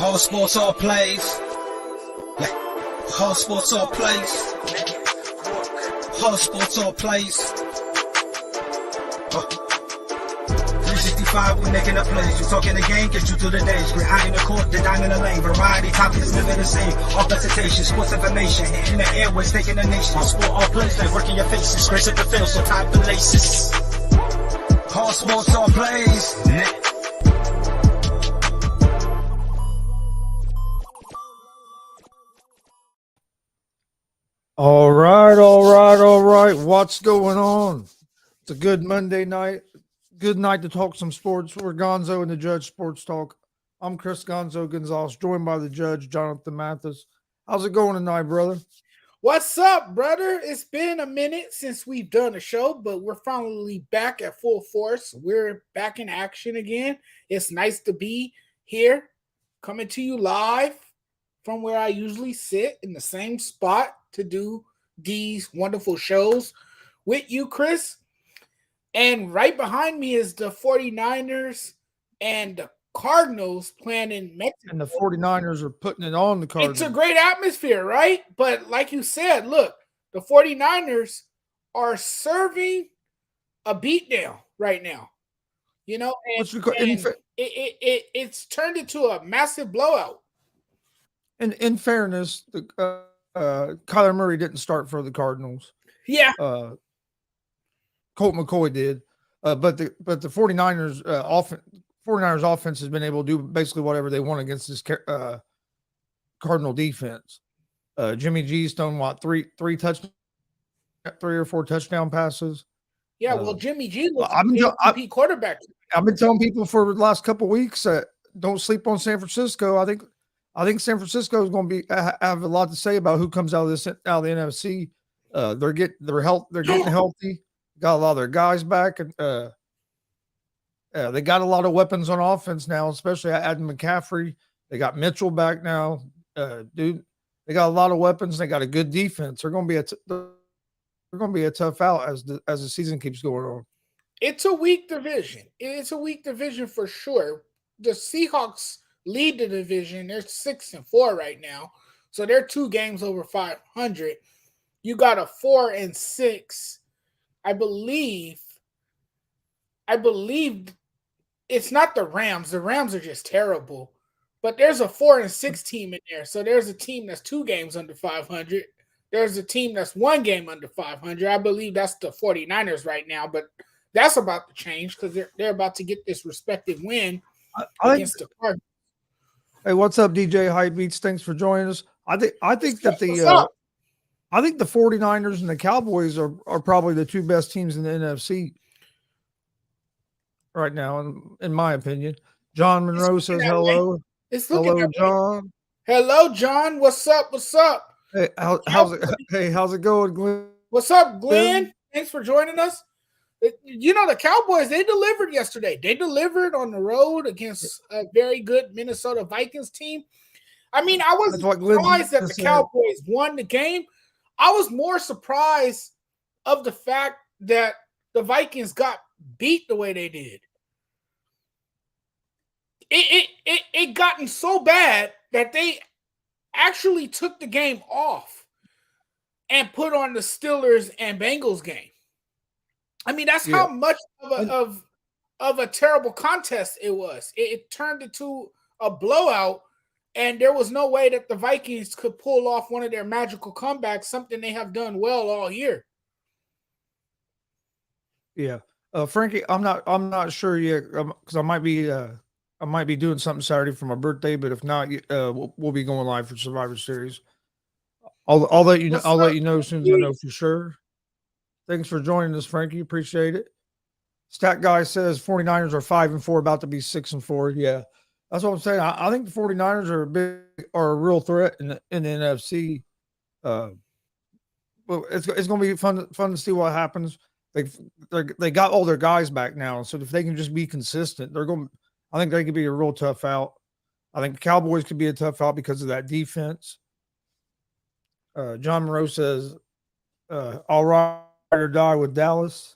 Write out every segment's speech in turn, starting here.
All sports, all plays. Yeah. All sports, all plays. All sports, all plays. 365, we making a plays. You talking the game, get you through the days. We're high in the court, the dime in the lane. Variety topics living the same. All presentation, sports information. Hitting the airways, taking the nation. All sport, all plays, they working your faces. Grace at the field, so tie the laces. All sports, all plays. All right. What's going on? It's a good Monday night. Good night to talk some sports. We're Gonzo and the Judge Sports Talk. I'm Chris Gonzo Gonzalez, joined by the Judge, Jonathan Mathis. How's it going tonight, brother? What's up, brother? It's been a minute since we've done a show, but we're finally back at full force. We're back in action again. It's nice to be here, coming to you live from where I usually sit in the same spot to do these wonderful shows with you, Chris. And right behind me is the 49ers and the Cardinals playing in Mexico. And the 49ers are putting it on the Cardinals. It's a great atmosphere, right? But like you said, look, the 49ers are serving a beatdown right now. You know, it's turned into a massive blowout. And in fairness, Kyler Murray didn't start for the Cardinals. Yeah. Colt McCoy did. But the 49ers 49ers offense has been able to do basically whatever they want against this Cardinal defense. Jimmy G's done three or four touchdown passes. Yeah, well, Jimmy G was MVP quarterback. I've been telling people for the last couple of weeks that don't sleep on San Francisco. I think San Francisco is going to have a lot to say about who comes out of the NFC. They're getting healthy. Got a lot of their guys back, and they got a lot of weapons on offense now, especially Adam McCaffrey. They got Mitchell back now. They got a lot of weapons. They got a good defense. They're going to be a tough out as the season keeps going on. It's a weak division. It's a weak division for sure. The Seahawks lead the division. They're 6-4 right now, so they're 2 games over 500. You got a 4-6. I believe it's not the Rams. The Rams are just terrible. But there's a 4-6 team in there. So there's a team that's 2 games under 500. There's a team that's 1 game under 500. I believe that's the 49ers right now, but that's about to change because they're about to get this respective win against the Cardinals. Hey, what's up, DJ Hypebeats? Thanks for joining us. I think that I think the 49ers and the Cowboys are probably the 2 best teams in the NFC right now, in my opinion. John Monroe says hello. Hello, John. Hello, John. What's up? Hey, how's it going, Glenn? What's up, Glenn? Thanks for joining us. You know, the Cowboys, they delivered yesterday. They delivered on the road against a very good Minnesota Vikings team. I mean, I wasn't surprised that the Cowboys won the game. I was more surprised of the fact that the Vikings got beat the way they did. It gotten so bad that they actually took the game off and put on the Steelers and Bengals game. I mean, that's how much of a terrible contest it was. It turned into a blowout, and there was no way that the Vikings could pull off one of their magical comebacks, something they have done well all year. Yeah, Frankie, I'm not sure yet because I might be doing something Saturday for my birthday, but if not, we'll be going live for Survivor Series. I'll let you know. I'll let you know as soon as I know for sure. Thanks for joining us, Frankie. Appreciate it. Stat Guy says 49ers are 5-4, about to be 6-4. Yeah, that's what I'm saying. I think the 49ers are a real threat in the NFC. Well, it's going to be fun to see what happens. They got all their guys back now, so if they can just be consistent, I think they could be a real tough out. I think the Cowboys could be a tough out because of that defense. John Monroe says, "All right or die with Dallas."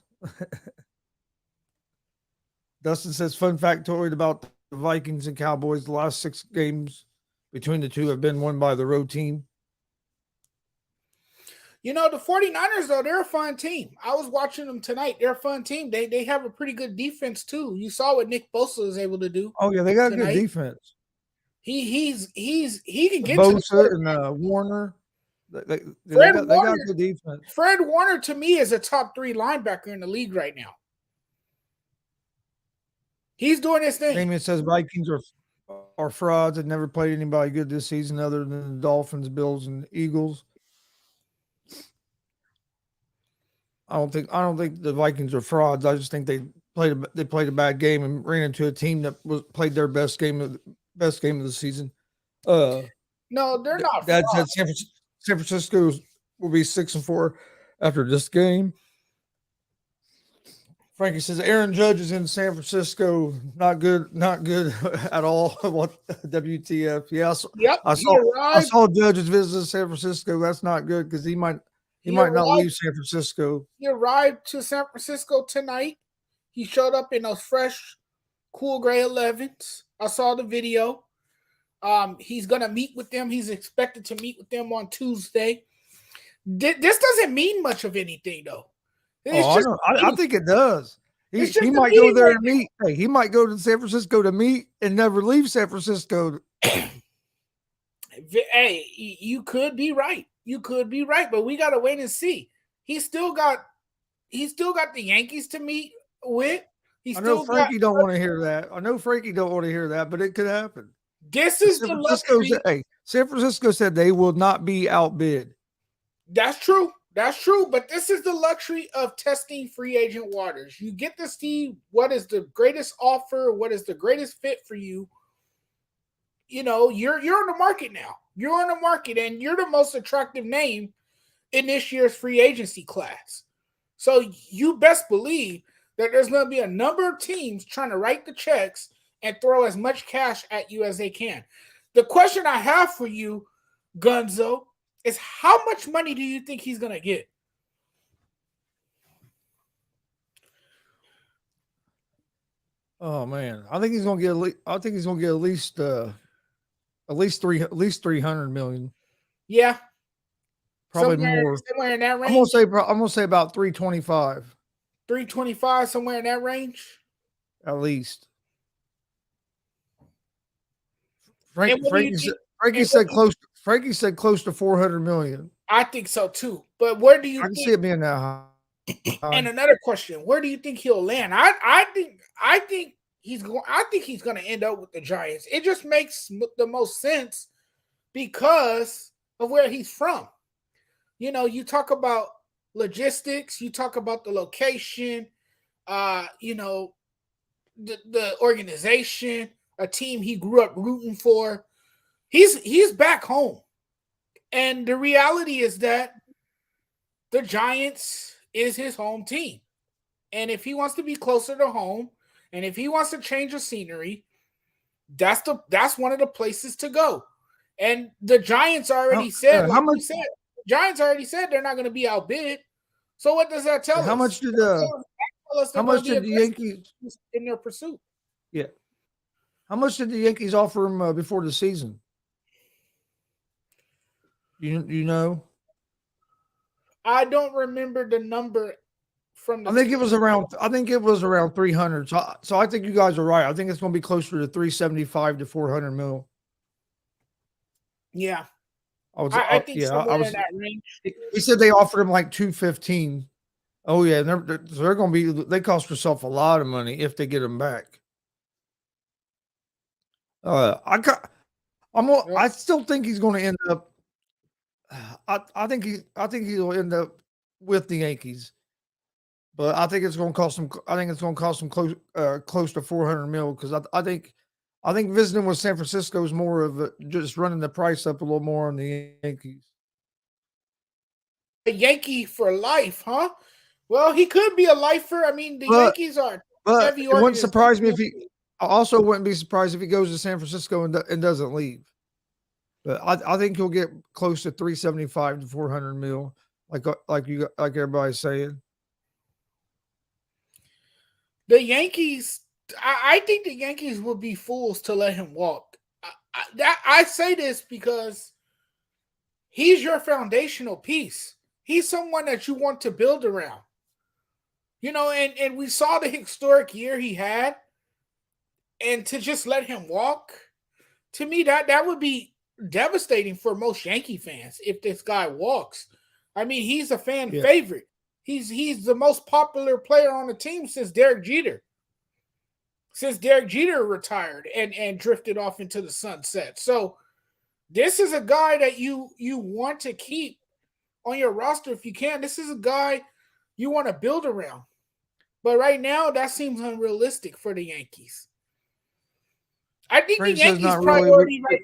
Dustin says, fun factoid about the Vikings and Cowboys, the last 6 games between the two have been won by the road team. You know, the 49ers, though, they're a fun team. I was watching them tonight. They're a fun team. They have a pretty good defense, too. You saw what Nick Bosa was able to do. Oh, yeah, they got tonight. good defense. He can get Bosa to the and Warner. They Warner, got good defense. Fred Warner, to me, is a top 3 linebacker in the league right now. He's doing his thing. Damien says Vikings are frauds that never played anybody good this season other than the Dolphins, Bills, and Eagles. I don't think the Vikings are frauds. I just think they played a bad game and ran into a team that played their best game of the season. No, they're not. That's San Francisco will be 6-4 after this game. Frankie says Aaron Judge is in San Francisco. Not good at all. What WTF? Yeah, I saw Judge's visit San Francisco. That's not good because he might not leave San Francisco. He arrived to San Francisco tonight. He showed up in those fresh, cool gray 11s. I saw the video. He's going to meet with them. He's expected to meet with them on Tuesday. This doesn't mean much of anything, though. I think it does. He might go there and meet. Hey, he might go to San Francisco to meet and never leave San Francisco. Hey, you could be right. But we got to wait and see. He's still got the Yankees to meet with. I know Frankie don't want to hear that. But it could happen. This is the luxury. Hey, San Francisco said they will not be outbid. That's true. But this is the luxury of testing free agent waters. You get to see what is the greatest offer, what is the greatest fit for you. You know, you're in the market now. You're in the market, and you're the most attractive name in this year's free agency class. So you best believe that there's going to be a number of teams trying to write the checks and throw as much cash at you as they can. The question I have for you, Gonzo, is how much money do you think he's going to get? Oh man, I think he's going to get at least 300 million. Yeah. Probably more. Somewhere in that range. I'm going to say about 325. 325, somewhere in that range? At least. Frankie said close to 400 million. I think so too. But where do you think? I can see it being that high. And another question, where do you think he'll land? I think he's going to end up with the Giants. It just makes the most sense because of where he's from. You know, you talk about logistics, you talk about the location, you know, the organization, a team he grew up rooting for. He's back home. And the reality is that the Giants is his home team. And if he wants to be closer to home, and if he wants to change the scenery, that's one of the places to go. And the Giants already said, Giants already said they're not going to be outbid. So what does that tell us? How much did the Yankees in their pursuit? Yeah. How much did the Yankees offer him before the season? You know? I don't remember the number from the I think it was around 300. So I think you guys are right. I think it's going to be closer to 375 to 400 mil. Yeah. I think somewhere in that range. He said they offered him like 215. Oh yeah, they're going to be. They cost themselves a lot of money if they get him back. I still think he's going to end up. I think he'll end up with the Yankees, but I think it's going to cost him. I think it's going to cost him close to 400 mil because I think visiting with San Francisco is more of just running the price up a little more on the Yankees. A Yankee for life, huh? Well, he could be a lifer. I mean, Yankees are. But it wouldn't surprise me if he. I also wouldn't be surprised if he goes to San Francisco and doesn't leave. But I think he'll get close to 375 to 400 mil, like everybody's saying. The Yankees. I think the Yankees would be fools to let him walk. I say this because he's your foundational piece. He's someone that you want to build around. And we saw the historic year he had, and to just let him walk, to me, that would be devastating for most Yankee fans if this guy walks. I mean, he's a fan favorite. He's the most popular player on the team since Derek Jeter. Since Derek Jeter retired and drifted off into the sunset. So this is a guy that you want to keep on your roster if you can. This is a guy you want to build around. But right now, that seems unrealistic for the Yankees. I think the Yankees' priority right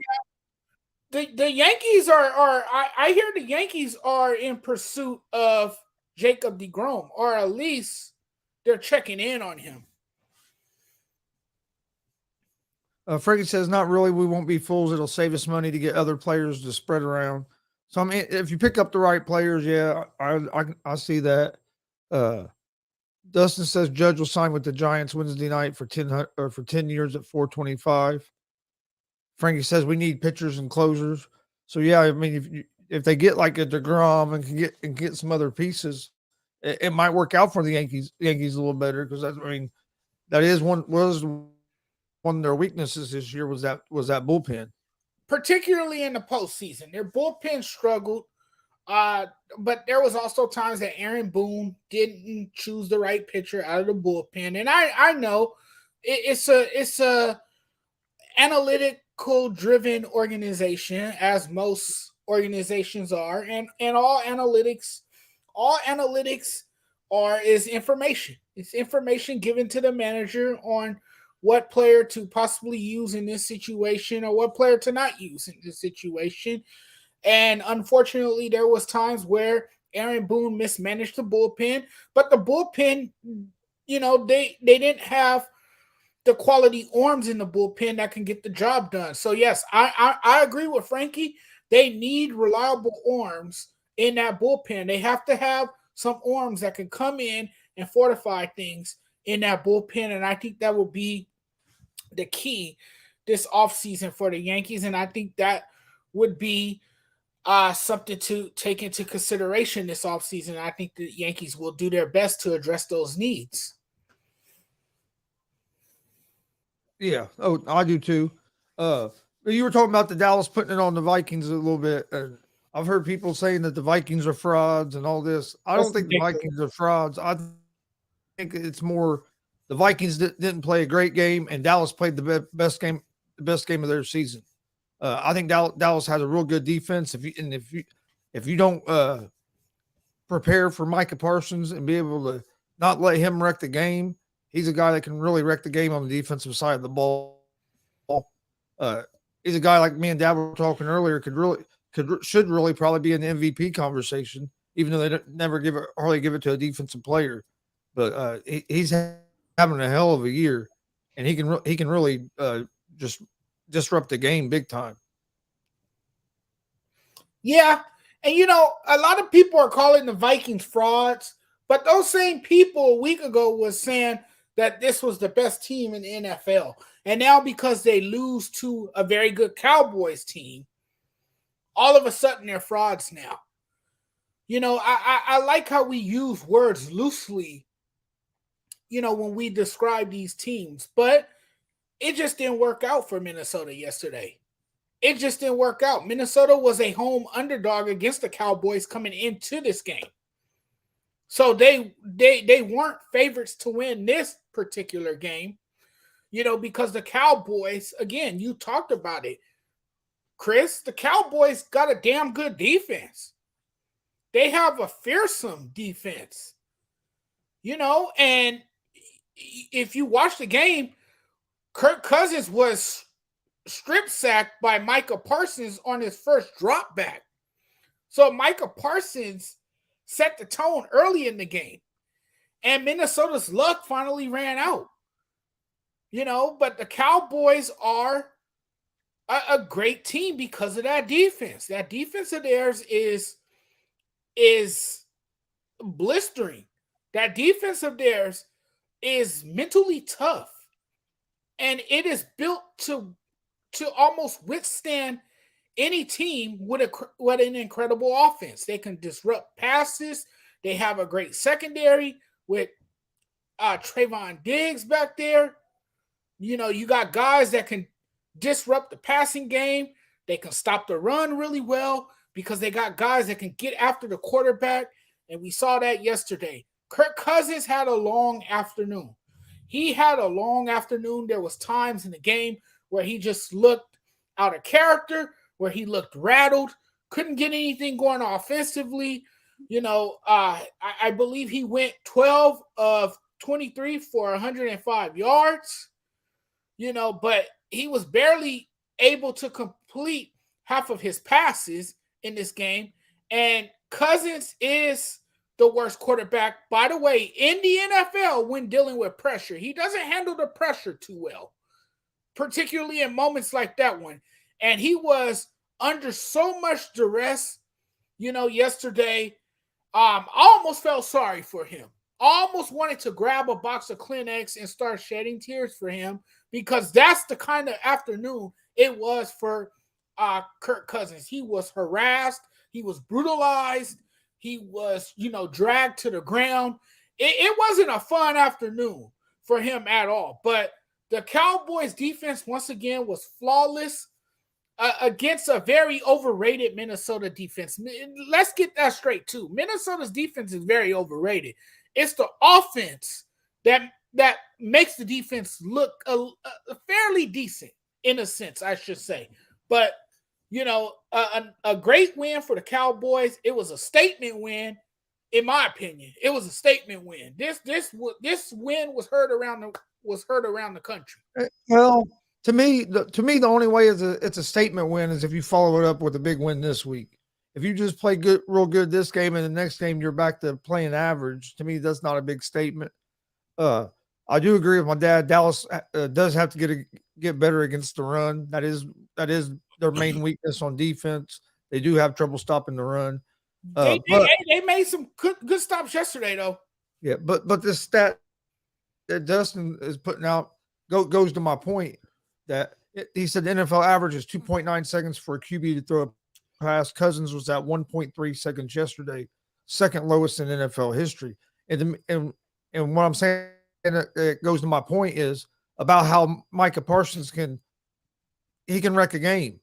now, the Yankees I hear the Yankees are in pursuit of Jacob deGrom, or at least they're checking in on him. Frankie says, not really. We won't be fools. It'll save us money to get other players to spread around. So, I mean, if you pick up the right players, yeah, I see that. Dustin says Judge will sign with the Giants Wednesday night for 10 years at $425. Frankie says we need pitchers and closers. So, yeah, I mean, if they get like a DeGrom and can get some other pieces, it might work out for the Yankees a little better, because that was one of their weaknesses this year was that bullpen, particularly in the postseason. Their bullpen struggled, but there was also times that Aaron Boone didn't choose the right pitcher out of the bullpen. And I know it's a analytical driven organization, as most organizations are, and all analytics is information. It's information given to the manager on what player to possibly use in this situation or what player to not use in this situation. And unfortunately, there was times where Aaron Boone mismanaged the bullpen, but the bullpen, they didn't have the quality arms in the bullpen that can get the job done. So yes, I agree with Frankie. They need reliable arms in that bullpen. They have to have some arms that can come in and fortify things in that bullpen. And I think that will be the key this offseason for the Yankees. And I think that would be something to take into consideration this offseason. I think the Yankees will do their best to address those needs. Yeah. Oh, I do too. You were talking about the Dallas putting it on the Vikings a little bit. I've heard people saying that the Vikings are frauds and all this. I don't think the Vikings are frauds. I think it's more the Vikings didn't play a great game, and Dallas played the best game of their season. I think Dallas has a real good defense. If you don't prepare for Micah Parsons and be able to not let him wreck the game, he's a guy that can really wreck the game on the defensive side of the ball. He's a guy, like me and Dad were talking earlier, should really probably be in the MVP conversation, even though they never hardly give it to a defensive player. But he's having a hell of a year, and he can really just disrupt the game big time. Yeah, and a lot of people are calling the Vikings frauds, but those same people a week ago was saying that this was the best team in the NFL. And now because they lose to a very good Cowboys team, all of a sudden they're frauds now. I like how we use words loosely, when we describe these teams, but it just didn't work out for Minnesota yesterday. It just didn't work out. Minnesota was a home underdog against the Cowboys coming into this game. So they weren't favorites to win this particular game, because the Cowboys, again, you talked about it, Chris, the Cowboys got a damn good defense. They have a fearsome defense, and if you watch the game, Kirk Cousins was strip sacked by Micah Parsons on his first drop back. So Micah Parsons set the tone early in the game, and Minnesota's luck finally ran out. But the Cowboys are a great team because of that defense. That defense of theirs is blistering. That defense of theirs is mentally tough, and it is built to to almost withstand any team with an incredible offense. They can disrupt passes. They have a great secondary with Trayvon Diggs back there. You know, you got guys that can disrupt the passing game. They can stop the run really well because they got guys that can get after the quarterback. And we saw that yesterday. Kirk Cousins had a long afternoon. He had a long afternoon. There was times in the game where he just looked out of character, where he looked rattled, couldn't get anything going offensively. You know, I believe he went 12 of 23 for 105 yards, you know, but he was barely able to complete half of his passes in this game. And Cousins is the worst quarterback, by the way, in the NFL when dealing with pressure. He doesn't handle the pressure too well, particularly in moments like that one. And he was under so much duress, you know, yesterday. I almost felt sorry for him. I almost wanted to grab a box of Kleenex and start shedding tears for him because that's the kind of afternoon it was for Kirk Cousins. He was harassed. He was brutalized. He was, you know, dragged to the ground. It wasn't a fun afternoon for him at all. But the Cowboys defense, once again, was flawless against a very overrated Minnesota defense. Let's get that straight, too. Minnesota's defense is very overrated. It's the offense that makes the defense look fairly decent, in a sense, I should say. But, you know, a great win for the Cowboys. It was a statement win, in my opinion. It was a statement win. This win was heard around the country. Well, to me, the only way it's a statement win is if you follow it up with a big win this week. If you just play real good this game and the next game you're back to playing average, to me that's not a big statement. I do agree with my dad. Dallas does have to get better against the run. That is their main weakness on defense. They do have trouble stopping the run. They made some good stops yesterday, though. Yeah, but this stat that Dustin is putting out goes to my point that he said the NFL average is 2.9 seconds for a QB to throw a pass. Cousins was at 1.3 seconds yesterday, second lowest in NFL history. And what I'm saying, it goes to my point, is about how Micah Parsons can wreck a game.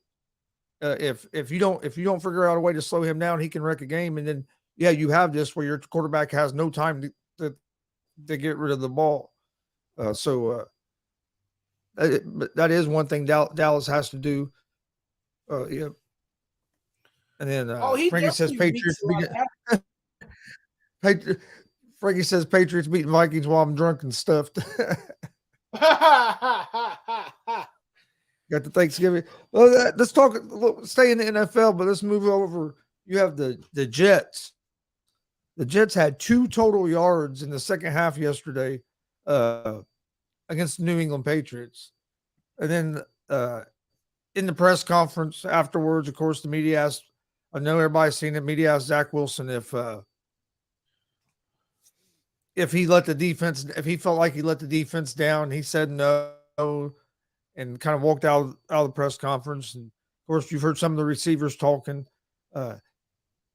If you don't figure out a way to slow him down, he can wreck a game. And then you have this where your quarterback has no time to get rid of the ball. So that is one thing Dallas has to do. Yeah. And then Frankie says Patriots Frankie says Patriots beating Vikings while I'm drunk and stuffed. Got the Thanksgiving. Well, let's stay in the NFL, but let's move over. You have the Jets. The Jets had 2 total yards in the second half yesterday against the New England Patriots. And then in the press conference afterwards, of course, the media asked, I know everybody's seen it, media asked Zach Wilson if he felt like he let the defense down. He said no and kind of walked out of the press conference. And of course, you've heard some of the receivers talking. And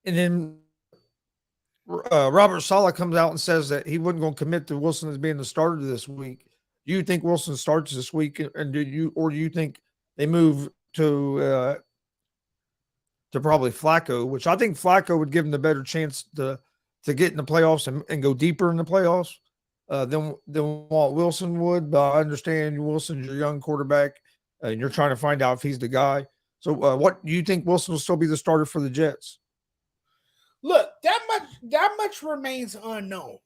then Robert Saleh comes out and says that he wasn't going to commit to Wilson as being the starter this week. Do you think Wilson starts this week, and do you think they move to probably Flacco, which I think Flacco would give him the better chance to get in the playoffs and go deeper in the playoffs than what Wilson would. But I understand Wilson's your young quarterback, and you're trying to find out if he's the guy. So what do you think Wilson will still be the starter for the Jets? Look, that much remains unknown.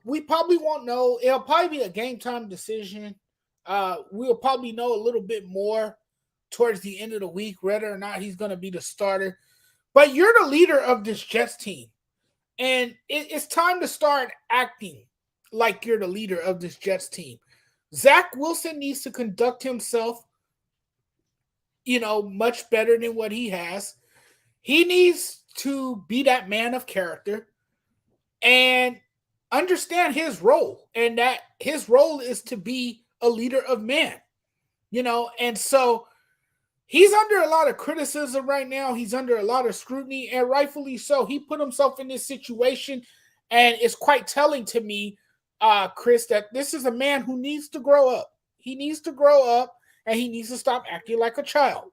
We probably won't know. It'll probably be a game time decision. We'll probably know a little bit more towards the end of the week whether or not he's going to be the starter. But you're the leader of this Jets team, and it's time to start acting like you're the leader of this Jets team. Zach Wilson needs to conduct himself, much better than what he has. He needs to be that man of character and understand his role, and that his role is to be a leader of men, and so he's under a lot of criticism right now. He's under a lot of scrutiny, and rightfully so. He put himself in this situation, and it's quite telling to me, Chris, that this is a man who needs to grow up. He needs to grow up, and he needs to stop acting like a child.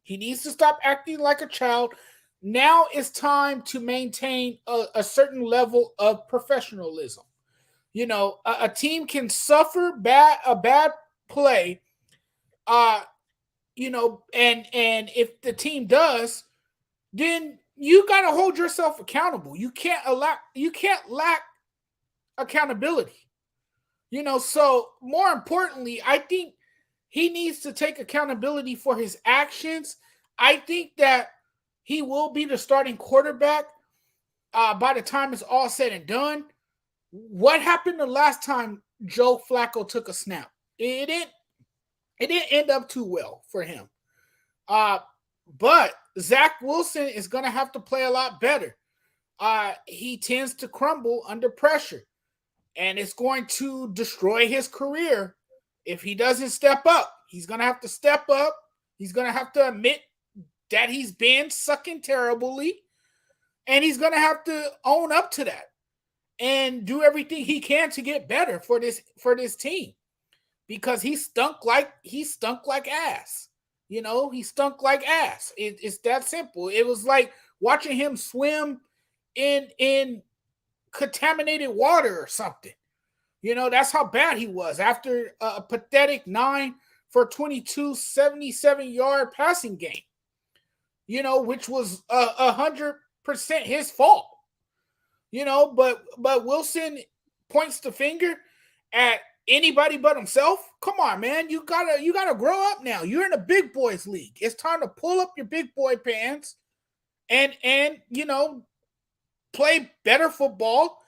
He needs to stop acting like a child. Now it's time to maintain a certain level of professionalism. You know, a team can suffer a bad play, you know, and if the team does, then you got to hold yourself accountable. You can't lack accountability. You know, so more importantly, I think he needs to take accountability for his actions. I think that he will be the starting quarterback by the time it's all said and done. What happened the last time Joe Flacco took a snap? It didn't end up too well for him. But Zach Wilson is going to have to play a lot better. He tends to crumble under pressure, and it's going to destroy his career if he doesn't step up. He's going to have to step up. He's going to have to admit that he's been sucking terribly, and he's going to have to own up to that and do everything he can to get better for this team, because he stunk like ass. You know, he stunk like ass. It's that simple. It was like watching him swim in contaminated water or something. You know, that's how bad he was after a pathetic 9 for 22, 77-yard passing game. You know, which was 100% his fault. You know, but Wilson points the finger at anybody but himself. Come on, man. You gotta grow up now. You're in a big boys league. It's time to pull up your big boy pants and you know, play better football.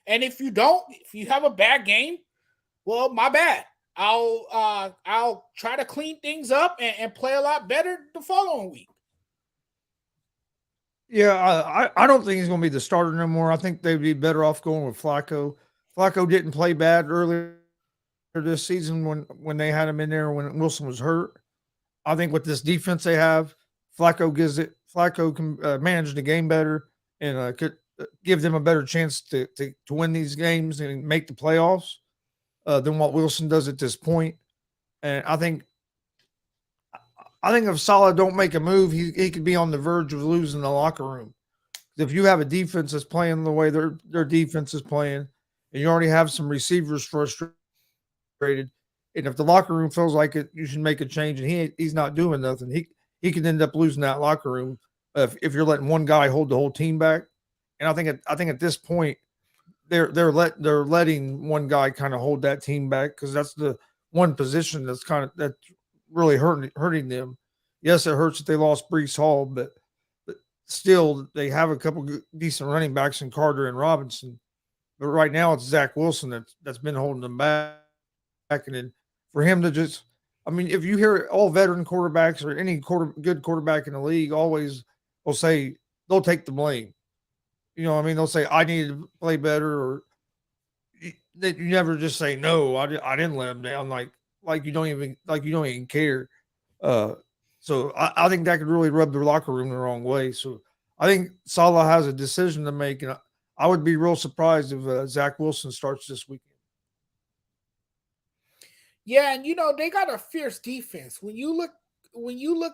And if you have a bad game, well, my bad. I'll try to clean things up and play a lot better the following week. Yeah, I don't think he's going to be the starter no more. I think they'd be better off going with Flacco. Flacco didn't play bad earlier this season when they had him in there when Wilson was hurt. I think with this defense they have, Flacco can manage the game better and could give them a better chance to win these games and make the playoffs than what Wilson does at this point. And I think if Saleh don't make a move, he could be on the verge of losing the locker room. If you have a defense that's playing the way their defense is playing, and you already have some receivers frustrated, and if the locker room feels like you should make a change, and he's not doing nothing, he can end up losing that locker room if you're letting one guy hold the whole team back. And I think at this point they're letting one guy kind of hold that team back because that's the one position that's really hurting them. Yes, it hurts that they lost Breece Hall, but still they have a couple decent running backs in Carter and Robinson. But right now it's Zach Wilson that's been holding them back. And then for him to just, I mean, if you hear all veteran quarterbacks or any good quarterback in the league, always will say they'll take the blame. You know what I mean? They'll say, I need to play better, or you never just say, no, I didn't let him down. Like you don't even care. So I think that could really rub the locker room the wrong way. So I think Saleh has a decision to make, and I would be real surprised if Zach Wilson starts this weekend. Yeah, and you know they got a fierce defense. When you look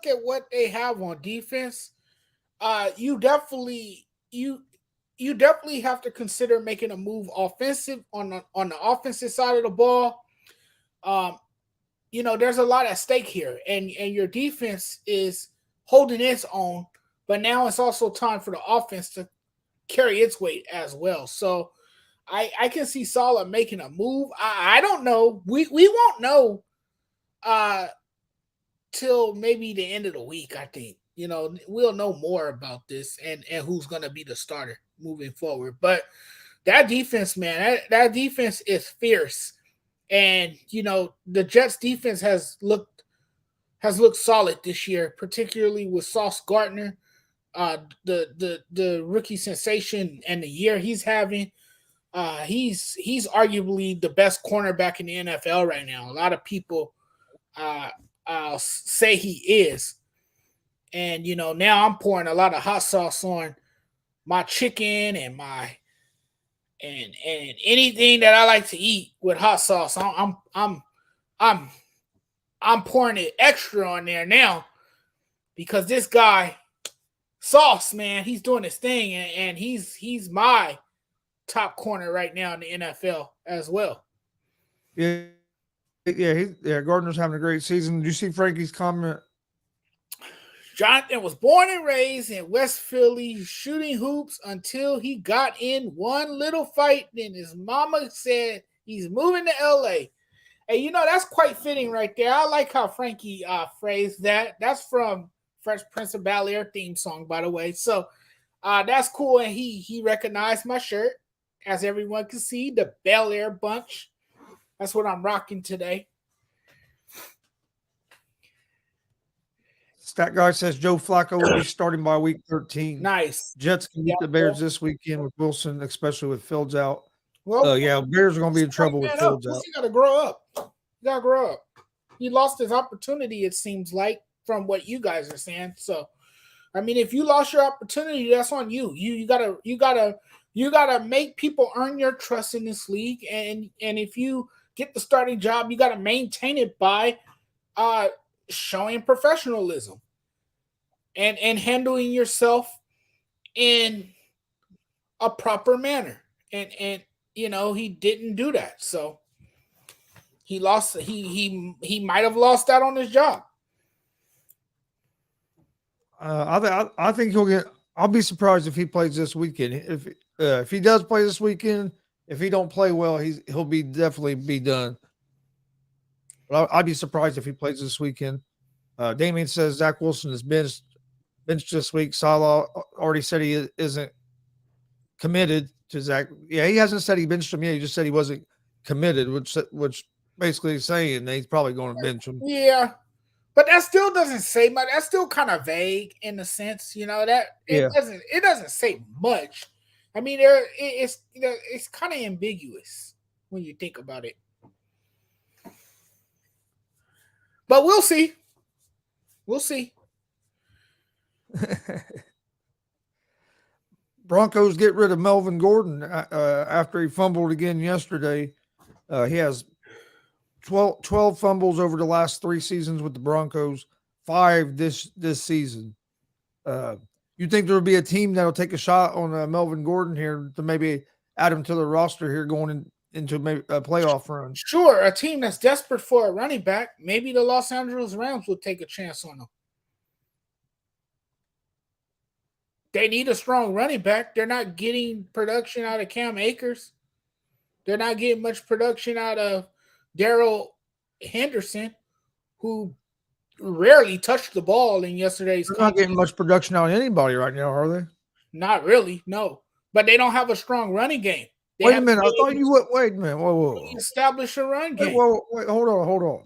at what they have on defense, you definitely have to consider making a move offensive on the offensive side of the ball. You know, there's a lot at stake here, and your defense is holding its own, but now it's also time for the offense to carry its weight as well. So I can see Saleh making a move. I don't know. We won't know till maybe the end of the week, I think. You know, we'll know more about this and who's going to be the starter moving forward. But that defense, man, that defense is fierce. And, you know, the Jets defense has looked solid this year, particularly with Sauce Gardner, the rookie sensation and the year he's having. He's arguably the best cornerback in the NFL right now. A lot of people say he is. And now I'm pouring a lot of hot sauce on my chicken and and anything that I like to eat with hot sauce. I'm I'm pouring it extra on there now because this guy Sauce, man, he's doing his thing, and he's my top corner right now in the NFL as well. Yeah, Gardner's having a great season. Did you see Frankie's comment? Jonathan was born and raised in West Philly, shooting hoops until he got in one little fight. Then his mama said he's moving to LA. Hey, that's quite fitting right there. I like how Frankie phrased that. That's from Fresh Prince of Bel-Air theme song, by the way. So that's cool. And he recognized my shirt. As everyone can see, the Bel-Air bunch. That's what I'm rocking today. Stat guy says Joe Flacco will be starting by week 13. Nice. Jets can beat the Bears this weekend with Wilson, especially with Fields out. Well, Bears are going to be in trouble with Fields out. He got to grow up. He lost his opportunity, it seems like, from what you guys are saying. So, I mean, if you lost your opportunity, that's on you. You gotta make people earn your trust in this league. And if you get the starting job, you gotta maintain it by showing professionalism and handling yourself in a proper manner. And he didn't do that. So he lost. He might have lost out on his job. I think he'll get. I'll be surprised if he plays this weekend. If he does play this weekend, if he don't play well, he'll be definitely be done. But I'd be surprised if he plays this weekend. Damien says Zach Wilson is benched this week. Salah already said he isn't committed to Zach. Yeah, he hasn't said he benched him yet. He just said he wasn't committed, which basically is saying that he's probably going to bench him. Yeah. But that still doesn't say much. That's still kind of vague in a sense, that it doesn't say much. I mean, it's kind of ambiguous when you think about it. But we'll see. We'll see. Broncos get rid of Melvin Gordon after he fumbled again yesterday. He has 12 fumbles over the last 3 seasons with the Broncos, 5 this season. You think there will be a team that will take a shot on Melvin Gordon here to maybe add him to the roster here going into maybe a playoff run? Sure, a team that's desperate for a running back. Maybe the Los Angeles Rams will take a chance on him. They need a strong running back. They're not getting production out of Cam Akers. They're not getting much production out of Darrell Henderson, who rarely touched the ball in yesterday's. They're not getting much production out of anybody right now, are they? Not really, no. But they don't have a strong running game. Wait a minute. I thought you would. Wait a minute. Whoa. Establish a run game. Wait, hold on.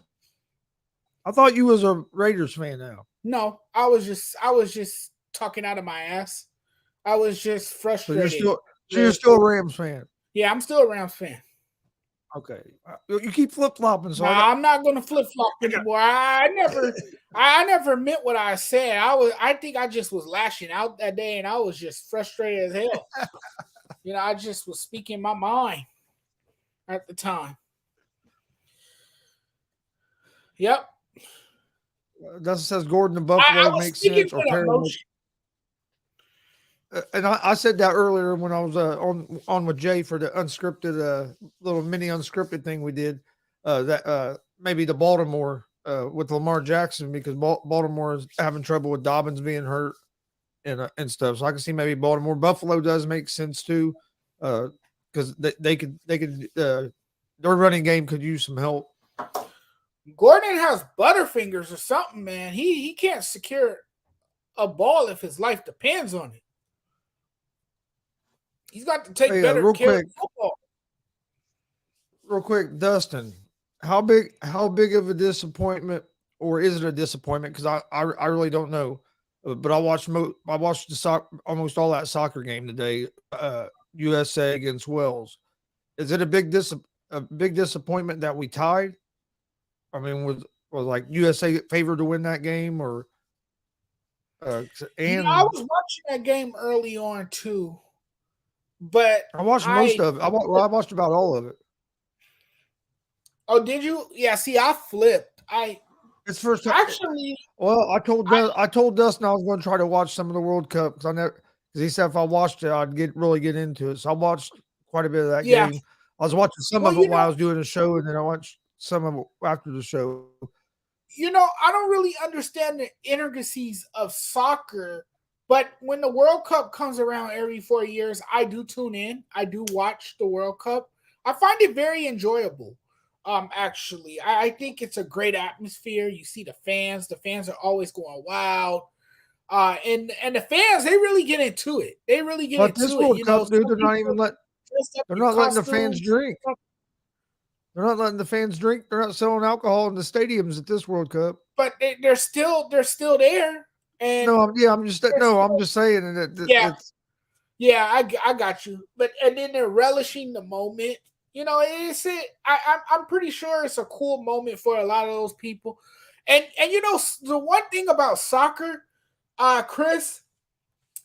I thought you was a Raiders fan now. No, I was just talking out of my ass. I was just frustrated. So you're still a Rams fan? Yeah, I'm still a Rams fan. Okay. You keep flip-flopping. So I'm not going to flip-flop anymore. I never meant what I said. I think I just was lashing out that day, and I was just frustrated as hell. I just was speaking my mind at the time. Yep. That says Gordon and Buffalo makes sense. And I said that earlier when I was on with Jay for the unscripted little mini unscripted thing we did. That maybe the Baltimore with Lamar Jackson, because Baltimore is having trouble with Dobbins being hurt and stuff. So I can see maybe Baltimore. Buffalo does make sense too, because they could their running game could use some help. Gordon has butterfingers or something, man. He can't secure a ball if his life depends on it. He's got to take better care of football. Real quick, Dustin, how big of a disappointment, or is it a disappointment? Because I really don't know. But I watched almost all that soccer game today. USA against Wales. Is it a big disappointment that we tied? I mean, was like USA favored to win that game, or? I And was watching that game early on too, but I watched most of it. I watched about all of it. oh, did you? Yeah. See, I flipped. I It's first time. actually, Well, I told Dustin I was going to try to watch some of the World Cup because I never because he said if I watched it I'd really get into it. So I watched quite a bit of that yeah. game. I was watching some Well, of it while I was doing the show, and then I watched some of it after the show. I don't really understand the intricacies of soccer, but when the World Cup comes around every 4 years, I do tune in. I do watch the World Cup. I find it very enjoyable. Actually, I think it's a great atmosphere. You see the fans. The fans are always going wild. And the fans, they really get into it. They really get But this into it. World Cup, dude, Some people dress up they're in not letting the fans costumes. drink. They're not letting the fans drink. They're not selling alcohol in the stadiums at this World Cup. But they're still there. And I'm just saying that yeah, it's yeah, I got you. But and then they're relishing the moment. I'm pretty sure it's a cool moment for a lot of those people. And the one thing about soccer, Chris,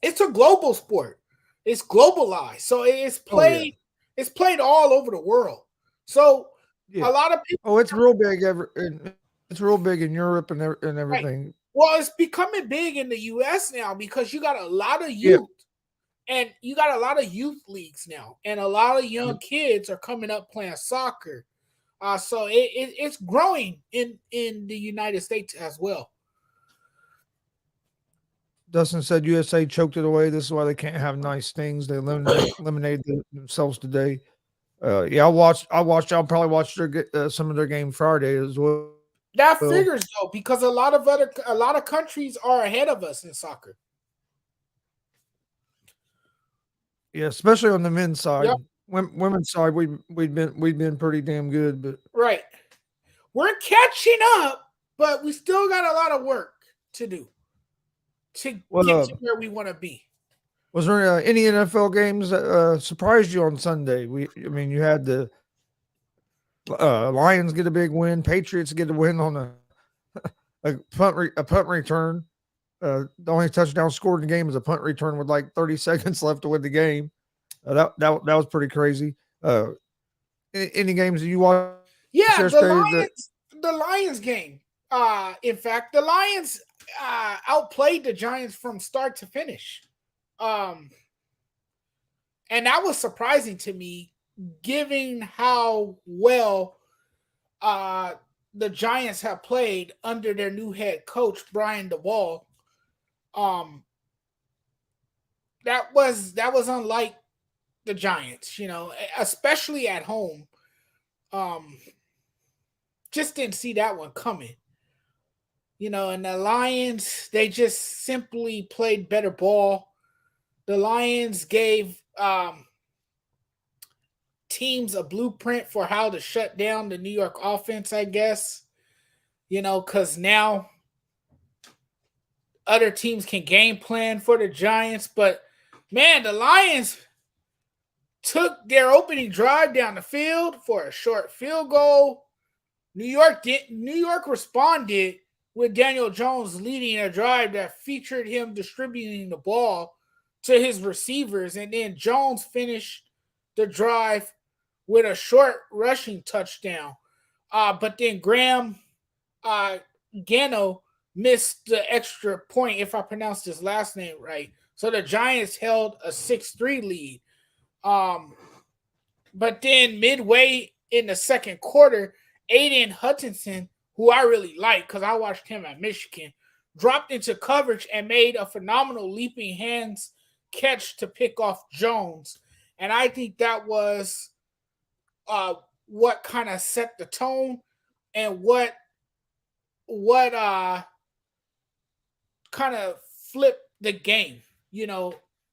it's a global sport. It's globalized, so it's yeah. played. It's played all over the world. So Yeah. a lot of people. Oh, it's real big. It's real big in Europe and Right. everything. Well, it's becoming big in the U.S. now because you got a lot of Yeah. youth, and you got a lot of youth leagues now, and a lot of young kids are coming up playing soccer. So it's growing in the United States as well. Dustin said USA choked it away. This is why they can't have nice things. They eliminated themselves today. Yeah, I watched. I'll probably watch some of their game Friday as well. That figures though, because a lot of countries are ahead of us in soccer. Yeah, especially on the men's side. Yep. Women's side, we've been pretty damn good, but Right, we're catching up, but we still got a lot of work to do to get to where we want to be. Was there any NFL games that surprised you on Sunday? You had the Lions get a big win, Patriots get a win on a punt return. The only touchdown scored in the game is a punt return with like 30 seconds left to win the game. That was pretty crazy. Any games that you watched? Yeah, the Lions game. In fact, the Lions outplayed the Giants from start to finish. And that was surprising to me, given how well the Giants have played under their new head coach, Brian DeWall. That was unlike the Giants, especially at home. Just didn't see that one coming. And the Lions, they just simply played better ball. The Lions gave teams a blueprint for how to shut down the New York offense, I guess. Because now other teams can game plan for the Giants. But, man, the Lions took their opening drive down the field for a short field goal. New York responded with Daniel Jones leading a drive that featured him distributing the ball to his receivers, and then Jones finished the drive with a short rushing touchdown. But then Graham Gano missed the extra point, if I pronounced his last name right. So the Giants held a 6-3 lead. But then midway in the second quarter, Aiden Hutchinson, who I really like because I watched him at Michigan, dropped into coverage and made a phenomenal leaping hands catch to pick off Jones. And I think that was what kind of set the tone and what kind of flipped the game,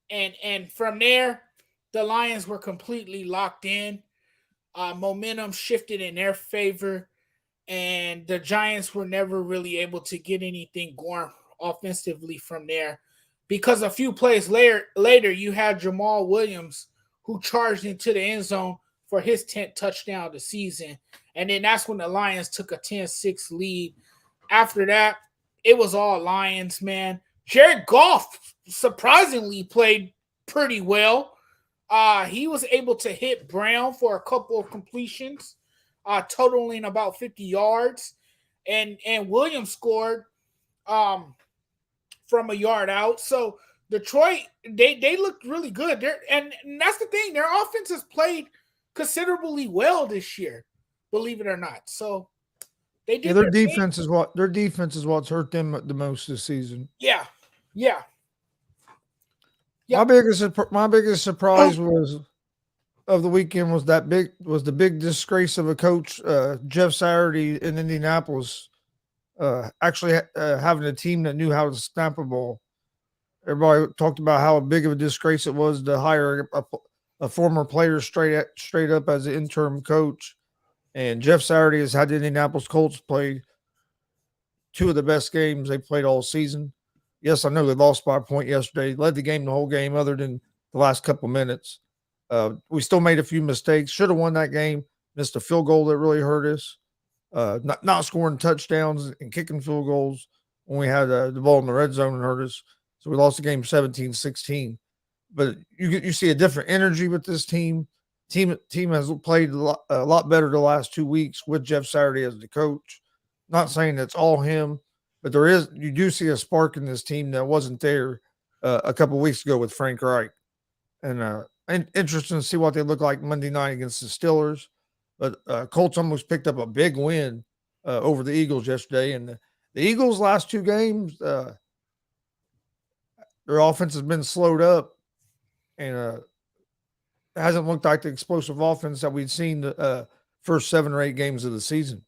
and from there, the Lions were completely locked in. Momentum shifted in their favor, and the Giants were never really able to get anything going offensively from there, because a few plays later you had Jamal Williams, who charged into the end zone for his 10th touchdown of the season, and then that's when the Lions took a 10-6 lead. After that, it was all Lions, man. Jared Goff surprisingly played pretty well. He was able to hit Brown for a couple of completions, totaling about 50 yards. And Williams scored from a yard out. So Detroit, they looked really good. And that's the thing. Their offense has played considerably well this year, believe it or not. So they did their defense is what's hurt them the most this season. Yeah. Yeah. My biggest surprise of the weekend was the big disgrace of a coach, Jeff Saturday in Indianapolis, actually having a team that knew how to snap a ball. Everybody talked about how big of a disgrace it was to hire a former player straight up as an interim coach. And Jeff Saturday has had the Indianapolis Colts play two of the best games they played all season. Yes, I know they lost by a point yesterday. Led the game the whole game, other than the last couple minutes. We still made a few mistakes. Should have won that game. Missed a field goal that really hurt us. Not scoring touchdowns and kicking field goals when we had the ball in the red zone and hurt us. So we lost the game 17-16. But you see a different energy with this team. Team has played a lot better the last 2 weeks with Jeff Saturday as the coach. Not saying it's all him, but you do see a spark in this team that wasn't there a couple of weeks ago with Frank Reich. And interesting to see what they look like Monday night against the Steelers. But Colts almost picked up a big win over the Eagles yesterday. And the Eagles' last two games, their offense has been slowed up. And it hasn't looked like the explosive offense that we'd seen the first 7 or 8 games of the season.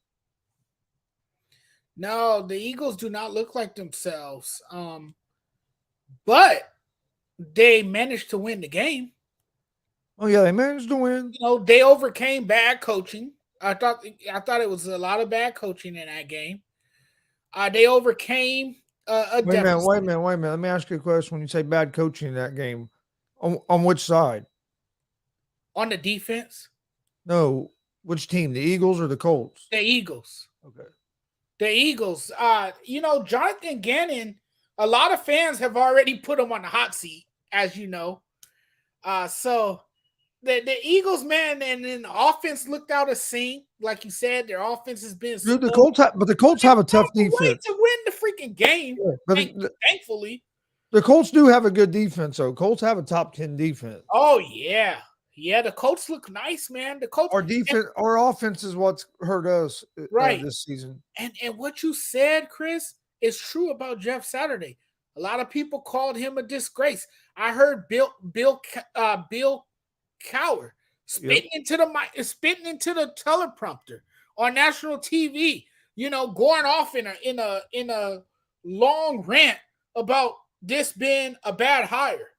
No, the Eagles do not look like themselves. But they managed to win the game. Oh yeah, they managed to win. They overcame bad coaching. I thought it was a lot of bad coaching in that game. They overcame Wait a minute. Let me ask you a question. When you say bad coaching in that game, on which side? On the defense. No, which team? The Eagles or the Colts? The Eagles. Okay. The Eagles. Jonathan Gannon, a lot of fans have already put him on the hot seat, as you know. So the Eagles, man, and then the offense looked out of sync. Like you said, their offense has been Dude, the Colts have a tough defense to win the freaking game. Yeah, but thankfully, the Colts do have a good defense. Though Colts have a top 10 defense. Oh yeah. The Colts look nice, man. The Colts, our offense is what's hurt us this season. And what you said, Chris, is true about Jeff Saturday. A lot of people called him a disgrace. I heard Bill Cowher spitting into the teleprompter on national TV. Going off in a long rant about this being a bad hire.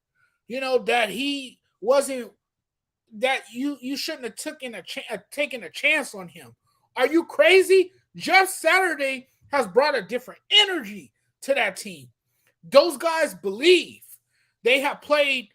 That he wasn't. That you shouldn't have taken a chance on him. Are you crazy? Jeff Saturday has brought a different energy to that team. Those guys believe. They have played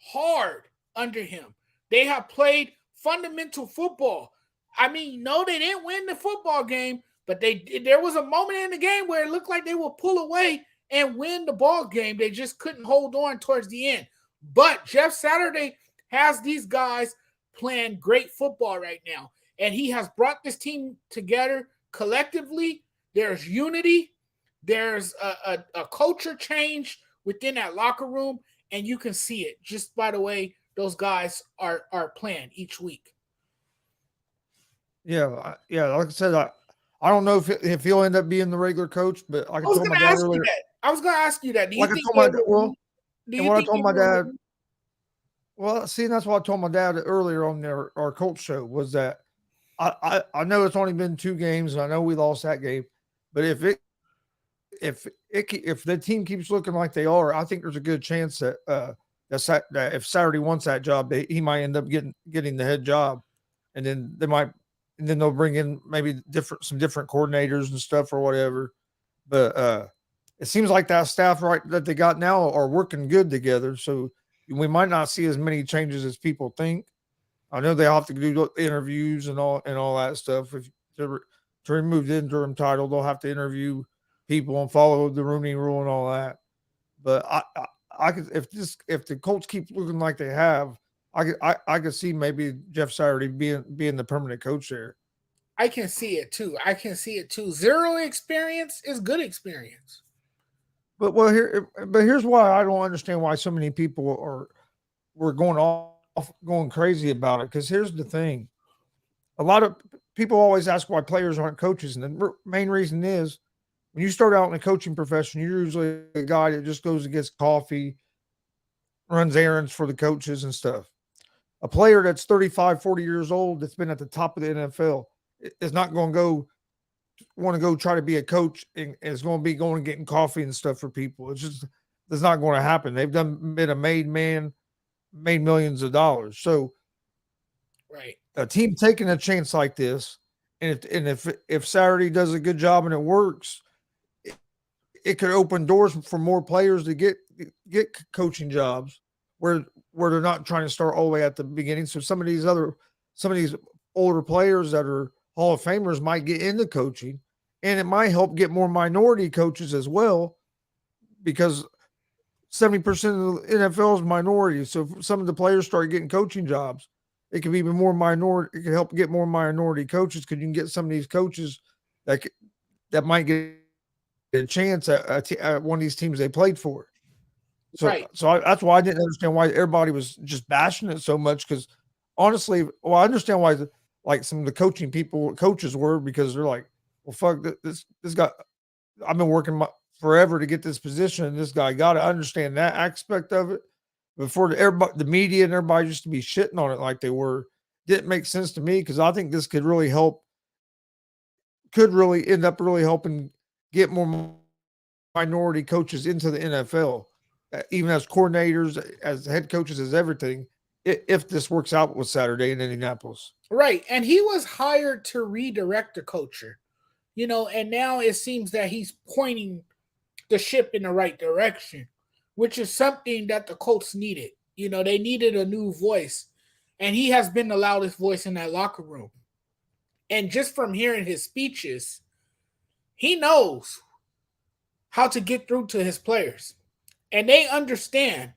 hard under him. They have played fundamental football. I mean, no, they didn't win the football game, but there was a moment in the game where it looked like they would pull away and win the ball game. They just couldn't hold on towards the end. But Jeff Saturday has these guys playing great football right now. And he has brought this team together collectively. There's unity. There's a culture change within that locker room. And you can see it just by the way those guys are playing each week. Yeah. Like I said, I don't know if he'll end up being the regular coach, but I was going to ask you that. I was going to ask you that. Do you think I told my dad. Well, see, that's what I told my dad earlier on our Colts show was that I know it's only been 2 games and I know we lost that game, but if the team keeps looking like they are, I think there's a good chance that if Saturday wants that job, he might end up getting the head job, and then they'll bring in maybe some different coordinators and stuff or whatever. But it seems like that staff that they got now are working good together, so we might not see as many changes as people think. I know they have to do interviews and all that stuff. If to remove the interim title, they'll have to interview people and follow the Rooney Rule and all that. But I could if the Colts keep looking like they have, I could see maybe Jeff Saturday being the permanent coach there. I can see it too. I can see it too. Zero experience is good experience. But here's why I don't understand why so many people were going crazy about it. Because here's the thing: a lot of people always ask why players aren't coaches, and the main reason is when you start out in the coaching profession, you're usually a guy that just goes and gets coffee, runs errands for the coaches and stuff. A player that's 35, 40 years old that's been at the top of the NFL is not going to want to go try to be a coach and is going to be going and getting coffee and stuff for people. It's not going to happen. They've been a made man, made millions of dollars. So right, a team taking a chance like this, and if Saturday does a good job and it works, it could open doors for more players to get coaching jobs where they're not trying to start all the way at the beginning. So some of these older players that are Hall of Famers might get into coaching, and it might help get more minority coaches as well, because 70% of the NFL is minorities. So if some of the players start getting coaching jobs, it could be even more minority. It can help get more minority coaches because you can get some of these coaches that might get a chance at one of these teams they played for. So, right. that's why I didn't understand why everybody was just bashing it so much. Because honestly, I understand why like some of the coaches were, because they're like, well, fuck this guy. I've been working forever to get this position, and this guy got to understand that aspect of it. Before the media and everybody used to be shitting on it like they were, didn't make sense to me, because I think this could really end up really helping get more minority coaches into the NFL, even as coordinators, as head coaches, as everything, if this works out with Saturday in Indianapolis. Right. And he was hired to redirect the culture, and now it seems that he's pointing the ship in the right direction, which is something that the Colts needed. They needed a new voice, and he has been the loudest voice in that locker room. And just from hearing his speeches, he knows how to get through to his players, and they understand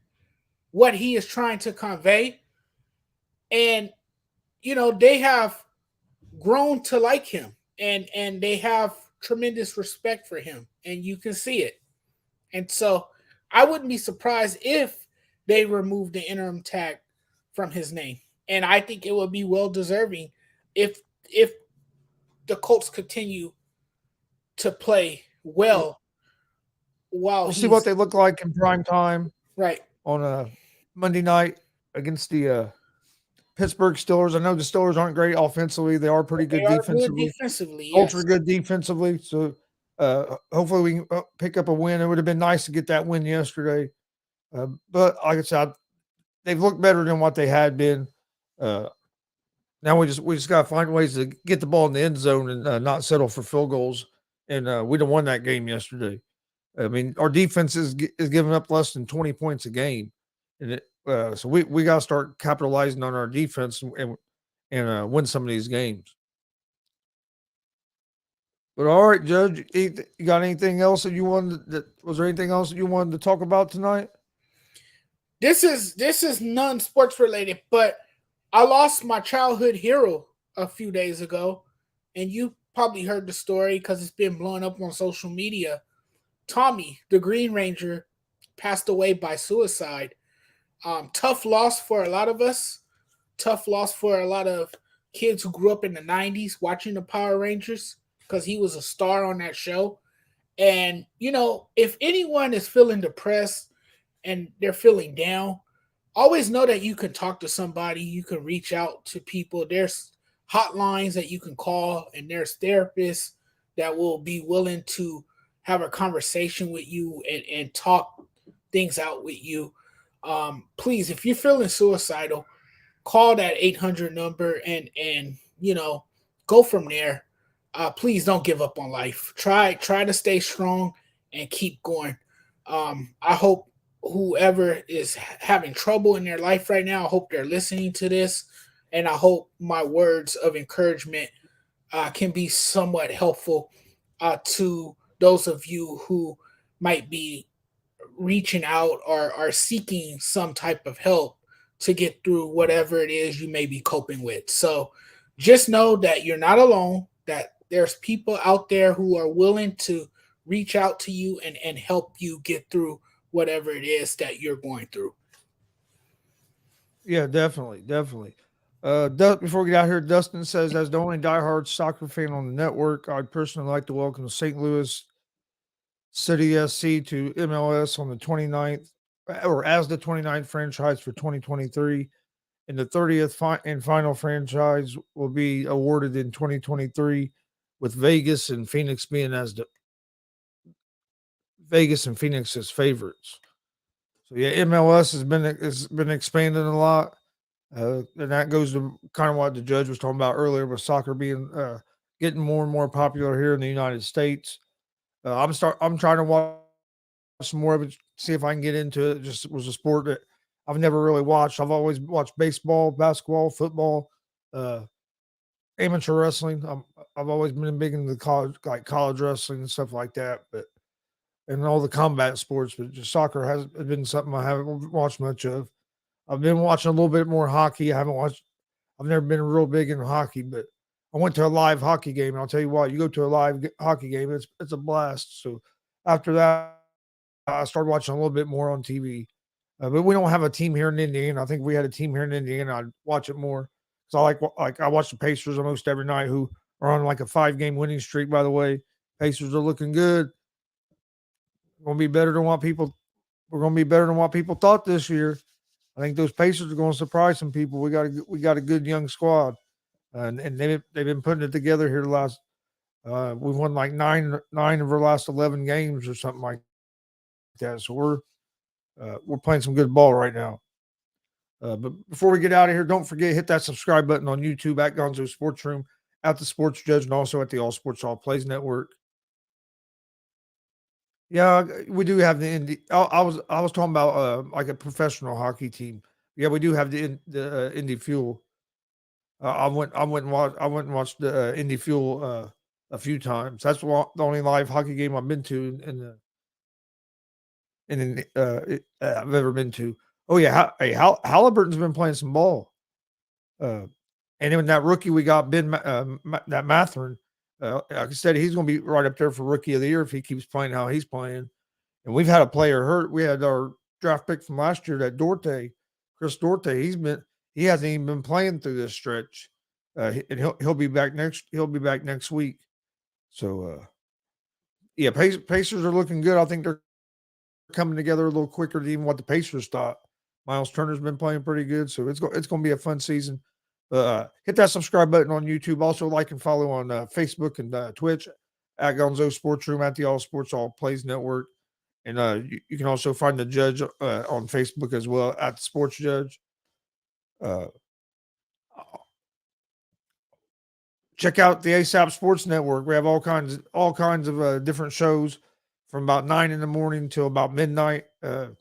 what he is trying to convey. And, they have grown to like him, and they have tremendous respect for him, and you can see it. And so I wouldn't be surprised if they removed the interim tag from his name. And I think it would be well deserving if the Colts continue to play well while we'll see what they look like in prime time, right, on a Monday night against the Pittsburgh Steelers. I know the Steelers aren't great offensively; they are pretty good defensively. Yes. Colts are good defensively, so hopefully we can pick up a win. It would have been nice to get that win yesterday, but like I said, they've looked better than what they had been. Now we just got to find ways to get the ball in the end zone and not settle for field goals. And we'd have won that game yesterday. I mean, our defense is giving up less than 20 points a game, and so we got to start capitalizing on our defense and win some of these games. But all right, Judge, you got anything else that you wanted? Was there anything else that you wanted to talk about tonight? This is non-sports related, but I lost my childhood hero a few days ago, and you probably heard the story because it's been blowing up on social media. Tommy, the Green Ranger, passed away by suicide. Tough loss for a lot of us. Tough loss for a lot of kids who grew up in the 90s watching the Power Rangers, because he was a star on that show. And, if anyone is feeling depressed and they're feeling down, always know that you can talk to somebody. You can reach out to people. There's hotlines that you can call, and there's therapists that will be willing to have a conversation with you and talk things out with you. Please, if you're feeling suicidal, call that 800 number and go from there. Please don't give up on life. Try to stay strong and keep going. I hope whoever is having trouble in their life right now, I hope they're listening to this, and I hope my words of encouragement can be somewhat helpful to those of you who might be reaching out or are seeking some type of help to get through whatever it is you may be coping with. So just know that you're not alone, that there's people out there who are willing to reach out to you and help you get through whatever it is that you're going through. Yeah, definitely, definitely. Before we get out here, Dustin says, as the only diehard soccer fan on the network, I'd personally like to welcome the St. Louis City SC to MLS on the 29th, or as the 29th franchise for 2023. And the 30th and final franchise will be awarded in 2023, with Vegas and Phoenix being as the Vegas and Phoenix as favorites. So yeah, MLS has been expanding a lot, and that goes to kind of what the judge was talking about earlier, with soccer being getting more and more popular here in the United States. I'm trying to watch some more of it, see if I can get into it. Just was a sport that I've never really watched. I've always watched baseball, basketball, football, amateur wrestling. I've always been big into college wrestling and stuff like that, and all the combat sports. But just soccer has been something I haven't watched much of. I've been watching a little bit more hockey. I've never been real big into hockey, but I went to a live hockey game, and I'll tell you what, you go to a live hockey game, it's a blast. So after that, I started watching a little bit more on TV. But we don't have a team here in Indiana. I think if we had a team here in Indiana, I'd watch it more. So I watch the Pacers almost every night, who are on like a 5-game winning streak, by the way. Pacers are looking good. We're going to be better than what people thought this year. I think those Pacers are going to surprise some people. We got a good young squad, and they've been putting it together here the last. We've won like nine of our last 11 games or something like that. So we're playing some good ball right now. But before we get out of here, don't forget, hit that subscribe button on YouTube at Gonzo Sports Room, at the Sports Judge, and also at the All Sports All Plays Network. Yeah, we do have the Indy. I was talking about like a professional hockey team. Yeah, we do have the Indy Fuel. I went and watched the Indy Fuel a few times. That's the only live hockey game I've been to I've ever been to. Oh yeah, Halliburton's been playing some ball. And even that rookie we got, that Matherin, like I said, he's going to be right up there for Rookie of the Year if he keeps playing how he's playing. And we've had a player hurt. We had our draft pick from last year, that Chris Dorte. He hasn't even been playing through this stretch, and he'll be back next week. So yeah, Pacers are looking good. I think they're coming together a little quicker than even what the Pacers thought. Miles Turner's been playing pretty good, so it's going to be a fun season. Hit that subscribe button on YouTube. Also, like and follow on Facebook and Twitch at Gonzo Sports Room, at the All Sports All Plays Network. And you can also find the Judge on Facebook as well, at the Sports Judge. Check out the ASAP Sports Network. We have all kinds of different shows from about 9 in the morning till about midnight,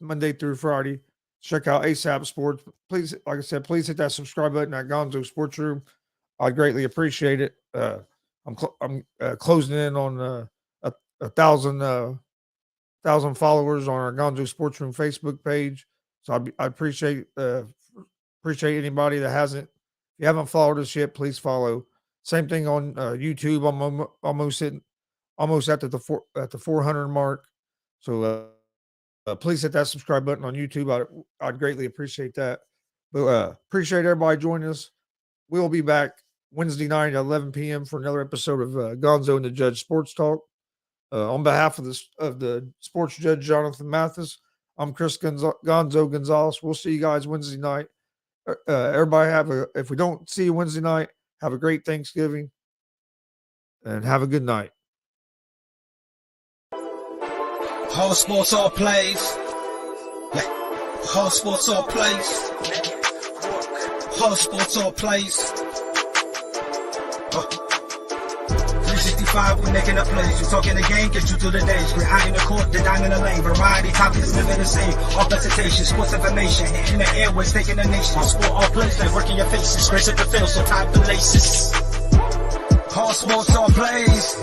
Monday through Friday. Check out ASAP Sports. Please, like I said, please hit that subscribe button at Gonzo Sports Room. I'd greatly appreciate it. I'm closing in on 1,000 followers on our Gonzo Sports Room Facebook page. So I appreciate anybody that hasn't. If you haven't followed us yet, please follow. Same thing on YouTube. I'm almost at the 400 mark. So please hit that subscribe button on YouTube. I'd greatly appreciate that. But appreciate everybody joining us. We'll be back Wednesday night at 11 p.m. for another episode of Gonzo and the Judge Sports Talk. On behalf of the Sports Judge Jonathan Mathis, I'm Chris Gonzo Gonzalez. We'll see you guys Wednesday night. Everybody if we don't see you Wednesday night, have a great Thanksgiving and have a good night. Whole sports all plays. Yeah. Whole sports all plays. Whole sports all plays. 365, we making a plays. You talking the game, get you through the days. We're high in the court, the dime in the lane. Variety topics, living the same. All presentation, sports information. Hitting the airways, taking the nation. Sport all plays, like working your faces. Grace at the field, so tie the laces. Whole sports all plays.